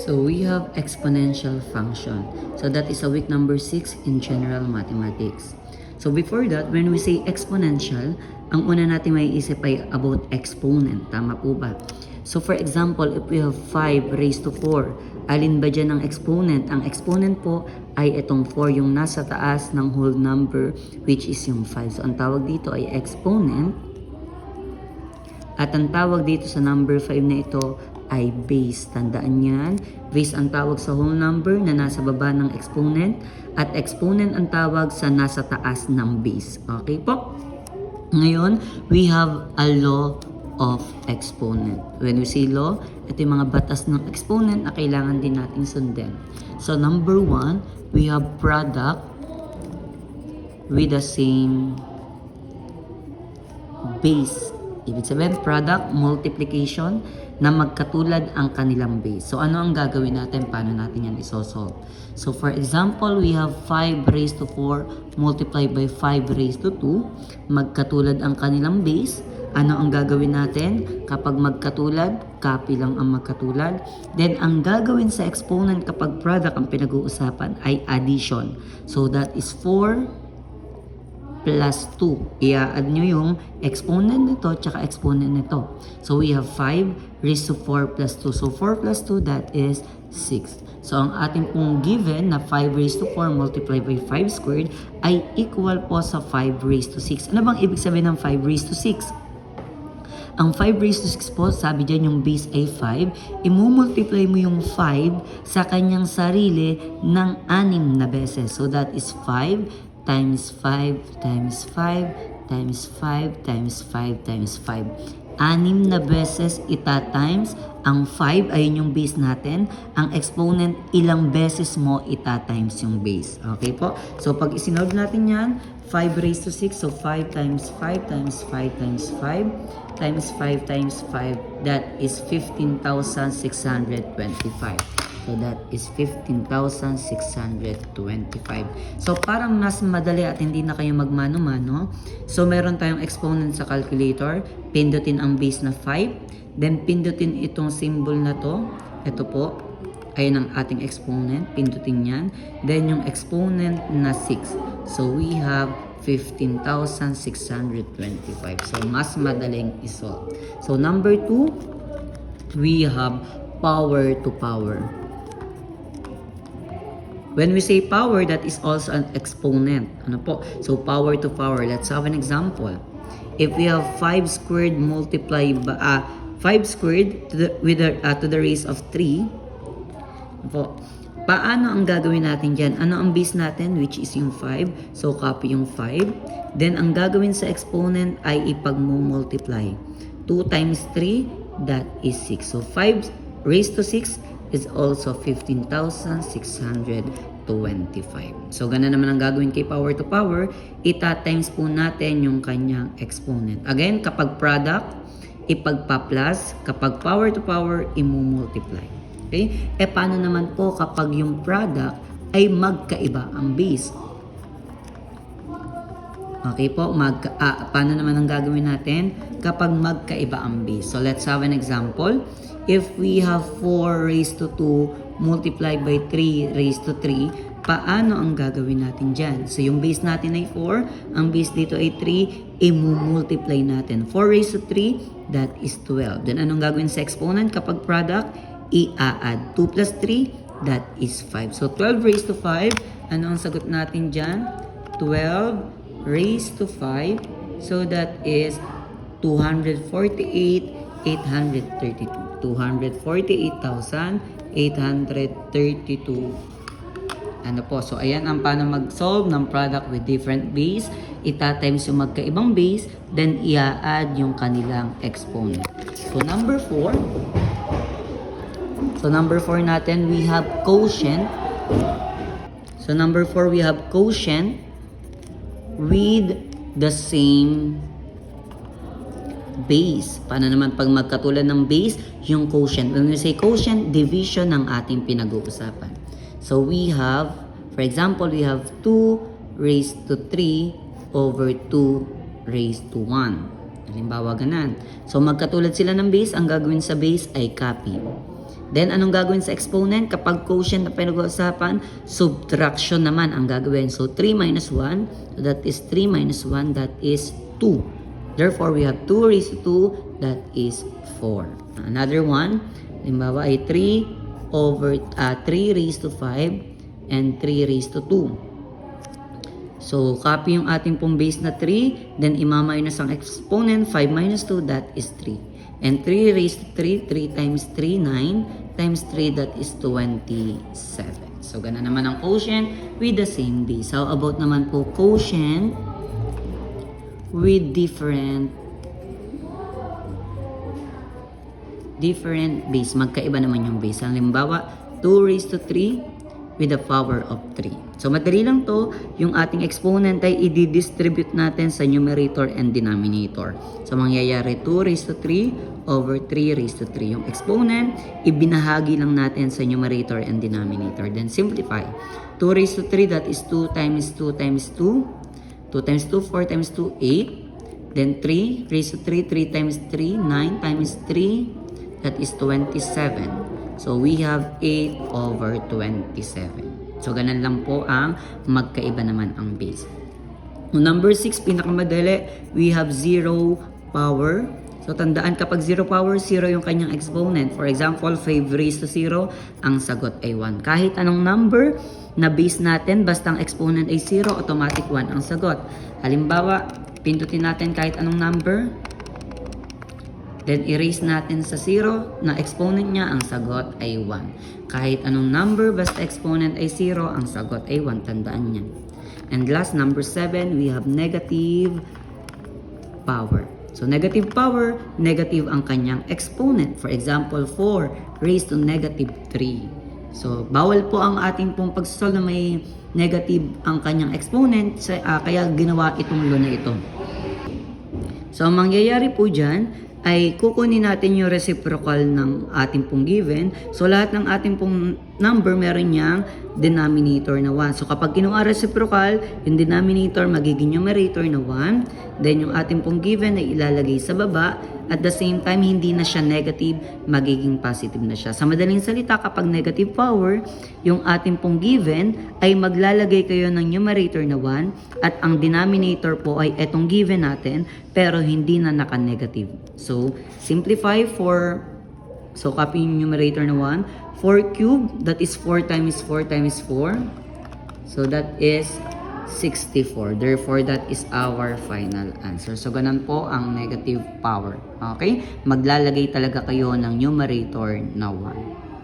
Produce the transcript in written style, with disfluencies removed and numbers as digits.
So we have exponential function. So that is a week number 6 in general mathematics. So before that, when we say exponential, ang una natin may isip ay about exponent. Tama po ba? So for example, if we have 5 raised to 4, alin ba dyan ang exponent? Ang exponent po ay itong 4, yung nasa taas ng whole number, which is yung 5. So ang tawag dito ay exponent. At ang tawag dito sa number 5 na ito ay base. Tandaan yan. Base ang tawag sa whole number na nasa baba ng exponent. At exponent ang tawag sa nasa taas ng base. Okay po? Ngayon, we have a law of exponent. When we say law, ito yung mga batas ng exponent na kailangan din natin sundin. So number 1, we have product with the same base. Ibig sabihin, product multiplication na magkatulad ang kanilang base. So, ano ang gagawin natin? Paano natin yan isosolve? So, for example, we have 5 raised to 4 multiplied by 5 raised to 2. Magkatulad ang kanilang base. Ano ang gagawin natin? Kapag magkatulad, copy lang ang magkatulad. Then, ang gagawin sa exponent kapag product ang pinag-uusapan ay addition. So, that is 4 plus 2. I-add nyo yung exponent nito tsaka exponent nito. So, we have 5 raised to 4 plus 2. So, 4 plus 2, that is 6. So, ang ating pong given na 5 raised to 4 multiplied by 5 squared ay equal po sa 5 raised to 6. Ano bang ibig sabihin ng 5 raised to 6? Ang 5 raised to 6 po, sabi dyan yung base ay 5. Imumultiply mo yung 5 sa kanyang sarili ng 6 na beses. So, that is 5 times 5 times 5 times 5 times 5 times 5. 6 na beses ita-times. Ang 5 ay yung base natin. Ang exponent, ilang beses mo ita-times yung base. Okay po? So, pag isinolve natin yan, 5 raised to 6. So, 5 times 5 times 5 times 5 times 5 times 5. That is 15,625. So, that is 15,625. So, para mas madali at hindi na kayo magmano-mano, so, meron tayong exponent sa calculator. Pindutin ang base na 5. Then, pindutin itong symbol na to. Ito po. Ayan ang ating exponent. Pindutin yan. Then, yung exponent na 6. So, we have 15,625. So, mas madaling isolve. So, number 2, we have power to power. When we say power, that is also an exponent. Ano po? So, power to power. Let's have an example. If we have 5 squared multiplied by 5 squared to the raise of 3. Ano po? Paano ang gagawin natin dyan? Ano ang base natin? Which is yung 5. So, copy yung 5. Then, ang gagawin sa exponent ay ipag-multiply. 2 times 3, that is 6. So, 5 raised to 6 is also 15,625. So, ganun naman ang gagawin kay power to power. Ita-times po natin yung kanyang exponent. Again, kapag product, ipagpa-plus. Kapag power to power, imumultiply. Okay? Paano naman po kapag yung product ay magkaiba ang base? Okay po, paano naman ang gagawin natin kapag magkaiba ang base? So, let's have an example. If we have 4 raised to 2 multiplied by 3 raised to 3, paano ang gagawin natin dyan? So, yung base natin ay 4, ang base dito ay 3, imumultiply natin. 4 raised to 3, that is 12. Then, anong gagawin sa exponent kapag product? I-add 2 plus 3, that is 5. So, 12 raised to 5, ano ang sagot natin dyan? 12 raised to 5, so that is 248,832. 248,832. Ano po? So, ayan ang paano mag-solve ng product with different base. Ita-times yung magkaibang base, then i-add yung kanilang exponent. So, number 4. So, number 4 natin, we have quotient. So, number 4, we have quotient with the same base. Paano naman pag magkatulad ng base, yung quotient. When we say quotient, division ng ating pinag-uusapan. So, we have, for example, we have 2 raised to 3 over 2 raised to 1. Halimbawa, ganan. So, magkatulad sila ng base. Ang gagawin sa base ay copy. Then, anong gagawin sa exponent? Kapag quotient na pinag-uusapan, subtraction naman ang gagawin. So, 3 minus 1, so that is 3 minus 1, that is 2. Therefore, we have 2 raised to 2, that is 4. Another one, limbawa ay 3 raised to 5 and 3 raised to 2. So, copy yung ating pong base na 3, then ima-minus ang exponent, 5 minus 2, that is 3. And 3 raised to 3, 3 times 3, 9, times 3, that is 27. So, ganun naman ang quotient with the same base. How about naman po quotient with different base? Magkaiba naman yung base. Halimbawa, 2 raised to 3 with the power of 3. So, madali lang to. Yung ating exponent ay i-distribute natin sa numerator and denominator. So, mangyayari 2 raised to 3 over 3 raised to 3. Yung exponent, ibinahagi lang natin sa numerator and denominator. Then, simplify. 2 raised to 3, that is 2 times 2 times 2. 2 times 2, 4 times 2, 8. Then, 3 raised to 3, 3 times 3, 9 times 3, that is 27. So, we have 8 over 27. So, ganun lang po ang magkaiba naman ang base. Number 6, pinakamadali, we have 0 power. So, tandaan kapag 0 power, 0 yung kanyang exponent. For example, 5 raised to 0, ang sagot ay 1. Kahit anong number na base natin, basta ang exponent ay 0, automatic 1 ang sagot. Halimbawa, pindutin natin kahit anong number. Then, erase natin sa 0 na exponent niya, ang sagot ay 1. Kahit anong number, basta exponent ay 0, ang sagot ay 1. Tandaan niya. And last, number 7, we have negative power. So, negative power, negative ang kanyang exponent. For example, 4 raised to negative 3. So, bawal po ang ating pong pag-solve na may negative ang kanyang exponent, kaya ginawa itong law na ito. So, ang mangyayari po dyan, ay kukunin natin yung reciprocal ng ating pong given. So, lahat ng ating pong number, meron niyang denominator na 1. So, kapag kinuha reciprocal, yung denominator magiging numerator na 1. Then, yung ating pong given ay ilalagay sa baba. At the same time, hindi na siya negative, magiging positive na siya. Sa madaling salita, kapag negative power, yung ating pong given ay maglalagay kayo ng numerator na 1 at ang denominator po ay etong given natin pero hindi na naka-negative. So, simplify so copy yung numerator na 1. 4 cubed, that is 4 times 4 times 4. So, that is 64. Therefore, that is our final answer. So, ganun po ang negative power. Okay? Maglalagay talaga kayo ng numerator na 1.